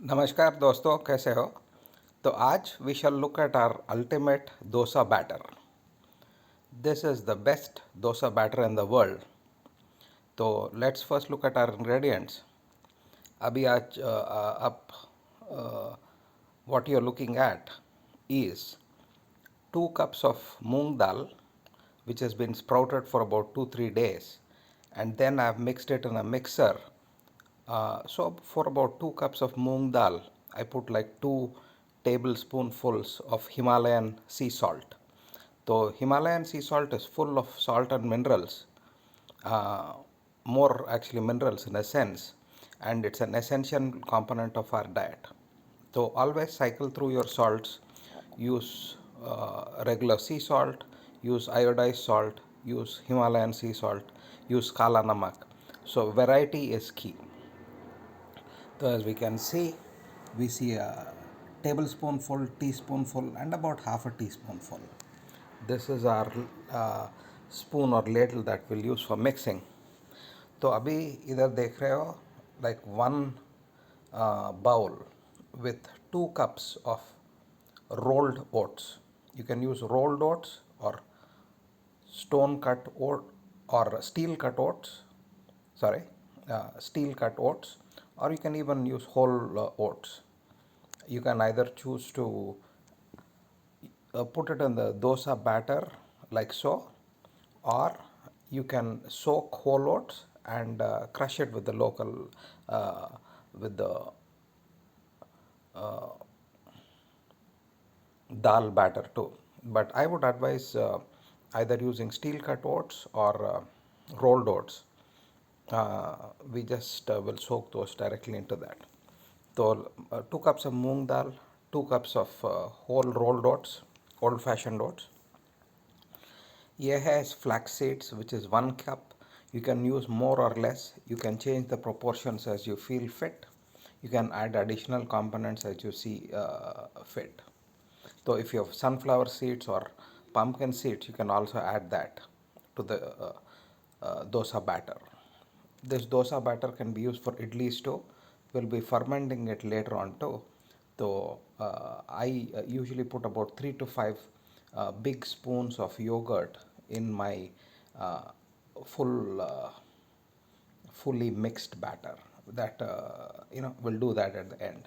नमस्कार दोस्तों, कैसे हो? तो आज we shall look at our ultimate dosa batter. This is the best dosa batter in the world. तो let's first look at our ingredients. अभी आज आप what you're looking at is 2 cups of moong dal, which has been sprouted for about 2-3 days, and then I've mixed it in a mixer. So for about 2 cups of moong dal, I put like 2 tablespoonfuls of Himalayan sea salt. So Himalayan sea salt is full of salt and minerals, uh, more actually minerals in a sense, and it's an essential component of our diet. So always cycle through your salts. Use regular sea salt, use iodized salt, use Himalayan sea salt, use Kala Namak. So variety is key. So as we can see, we see a tablespoonful, teaspoonful, and about half a teaspoonful. This is our spoon or ladle that we'll use for mixing. तो अभी इधर देख रहे हो like one bowl with 2 cups of rolled oats. You can use rolled oats or stone cut oat or steel cut oats. Sorry, steel cut oats, or you can even use whole oats. You can either choose to put it in the dosa batter like so, or you can soak whole oats and crush it with the local with the dal batter too. But I would advise either using steel cut oats or rolled oats. We just will soak those directly into that. So 2 cups of moong dal, 2 cups of whole rolled oats, old fashioned oats. Here has flax seeds, which is 1 cup. You can use more or less. You can change the proportions as you feel fit. You can add additional components as you see fit. So if you have sunflower seeds or pumpkin seeds, you can also add that to the dosa batter. This dosa batter can be used for idlis too. We'll be fermenting it later on too. So I usually put about 3 to 5 big spoons of yogurt in my uh, full fully mixed batter. That will do that at the end.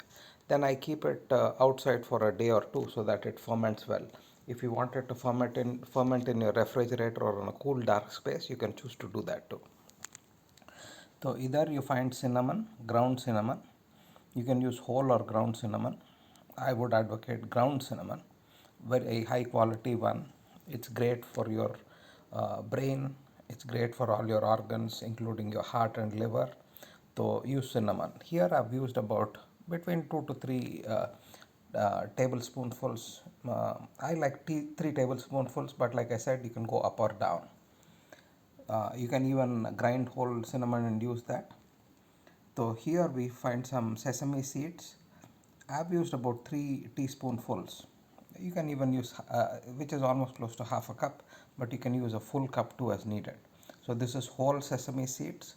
Then I keep it outside for a day or two so that it ferments well. If you want it to ferment in your refrigerator or in a cool dark space, you can choose to do that too. So either you find cinnamon, ground cinnamon. You can use whole or ground cinnamon. I would advocate ground cinnamon, very high quality one. It's great for your brain. It's great for all your organs, including your heart and liver. So use cinnamon. Here I've used about between 2 to 3 tablespoonfuls. I like 3 tablespoonfuls, but like I said, you can go up or down. You can even grind whole cinnamon and use that. So here we find some sesame seeds. I've used about 3 teaspoonfuls. You can even use, which is almost close to half a cup, but you can use a full cup too as needed. So this is whole sesame seeds.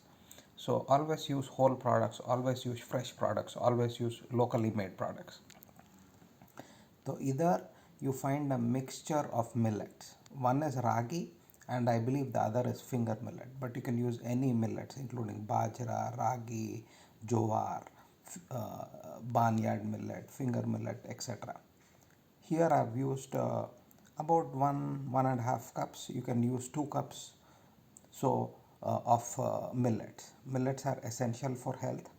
So always use whole products, always use fresh products, always use locally made products. So either you find a mixture of millets. One is ragi and I believe the other is finger millet. But you can use any millets including bajra, ragi, jowar, uh, barnyard millet, finger millet, etc. Here I've used about 1.5 cups. You can use 2 cups. So of millets. Millets are essential for health.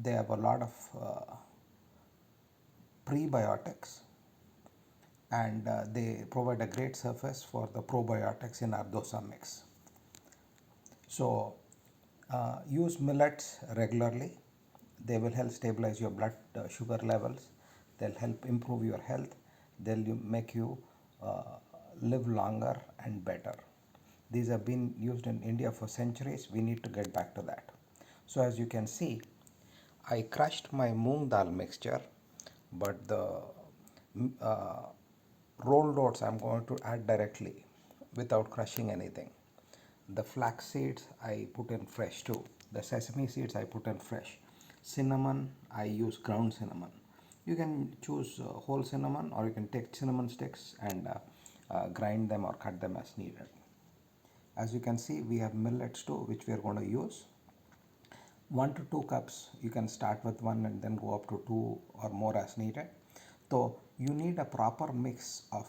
They have a lot of prebiotics, and they provide a great surface for the probiotics in our dosa mix. So use millets regularly. They will help stabilize your blood sugar levels. They'll help improve your health. They'll make you uh, live longer and better. These have been used in India for centuries. We need to get back to that. So as you can see, I crushed my moong dal mixture, but the uh, rolled oats I'm going to add directly without crushing anything. The flax seeds I put in fresh too. The sesame seeds I put in fresh. Cinnamon I use ground cinnamon. You can choose whole cinnamon, or you can take cinnamon sticks and grind them or cut them as needed. As you can see, we have millets too, which we are going to use. 1 to 2 cups. You can start with 1 and then go up to 2 or more as needed. So you need a proper mix of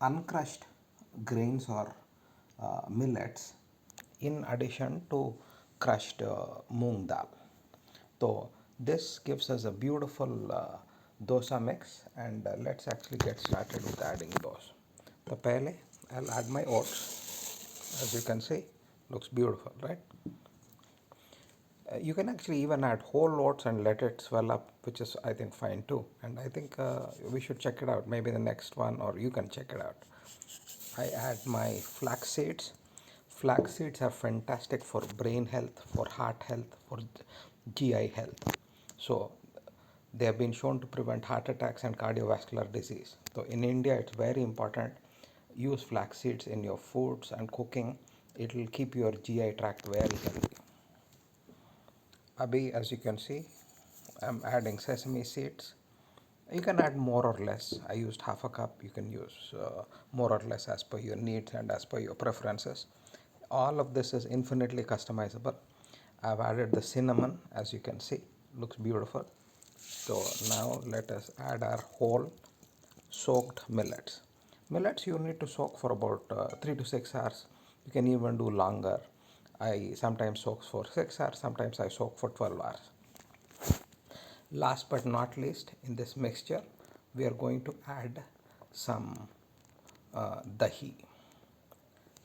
uncrushed grains or millets in addition to crushed moong dal. So this gives us a beautiful dosa mix, and let's actually get started with adding those. So pehle I'll add my oats. As you can see, looks beautiful, right? You can actually even add whole oats and let it swell up, which is I think fine too. And I think we should check it out. Maybe the next one, or you can check it out. I add my flax seeds. Flax seeds are fantastic for brain health, for heart health, for GI health. So they have been shown to prevent heart attacks and cardiovascular disease. So in India, it's very important. Use flax seeds in your foods and cooking. It will keep your GI tract very healthy. Abhi, as you can see, I'm adding sesame seeds. You can add more or less. I used half a cup. You can use more or less as per your needs and as per your preferences. All of this is infinitely customizable. I've added the cinnamon, as you can see, looks beautiful. So now let us add our whole soaked millets. Millets you need to soak for about 3 to 6 hours. You can even do longer. I sometimes soak for 6 hours, sometimes I soak for 12 hours. Last but not least, in this mixture, we are going to add some dahi.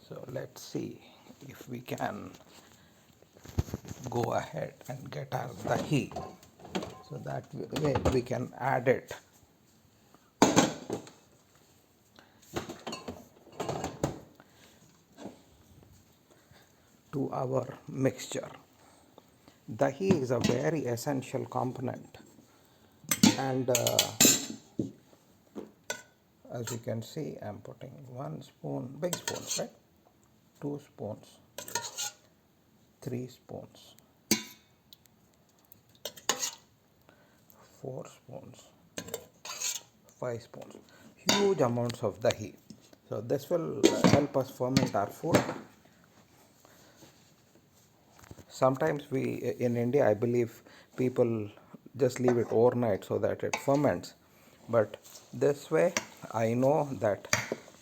So let's see if we can go ahead and get our dahi, so that way we can add it to our mixture. Dahi is a very essential component, and as you can see, I'm putting 1 spoon, big spoons, right? 2 spoons, 3 spoons, 4 spoons, 5 spoons. Huge amounts of dahi. So this will help us ferment our food. Sometimes we in India, I believe, people just leave it overnight so that it ferments, but this way I know that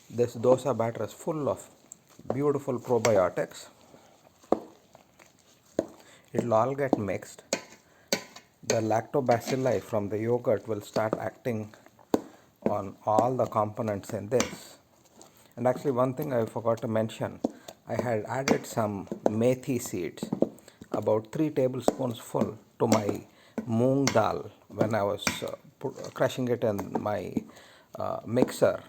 this dosa batter is full of beautiful probiotics. It will all get mixed. The lactobacilli from the yogurt will start acting on all the components in this. And actually, one thing I forgot to mention, I had added some methi seeds, about 3 tablespoons full, to my moong dal when I was crushing it in my mixer.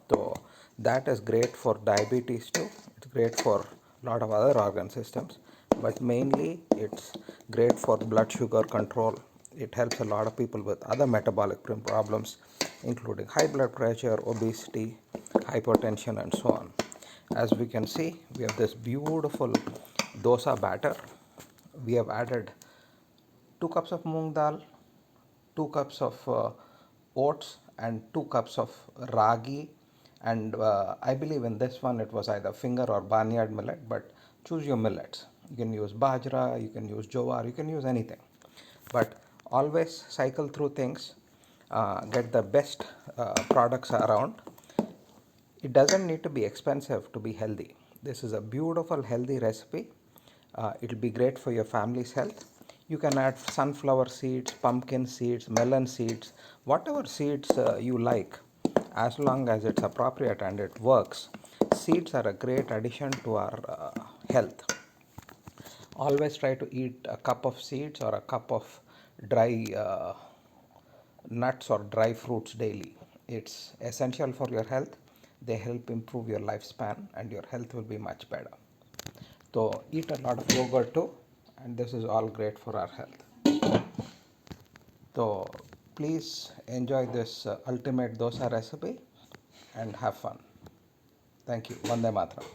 So that is great for diabetes too. It's great for a lot of other organ systems, but mainly it's great for blood sugar control. It helps a lot of people with other metabolic problems, including high blood pressure, obesity, hypertension, and so on. As we can see, we have this beautiful dosa batter. We have added 2 cups of moong dal, 2 cups of oats, and 2 cups of ragi. And I believe in this one it was either finger or barnyard millet, but choose your millets. You can use bajra, you can use jowar, you can use anything. But always cycle through things, get the best products around. It doesn't need to be expensive to be healthy. This is a beautiful healthy recipe. It'll be great for your family's health. You can add sunflower seeds, pumpkin seeds, melon seeds, whatever seeds you like, as long as it's appropriate and it works. Seeds are a great addition to our health. Always try to eat a cup of seeds or a cup of dry nuts or dry fruits daily. It's essential for your health. They help improve your lifespan and your health will be much better. So eat a lot of yogurt too, and this is all great for our health. So please enjoy this ultimate dosa recipe and have fun. Thank you. Vande Mataram.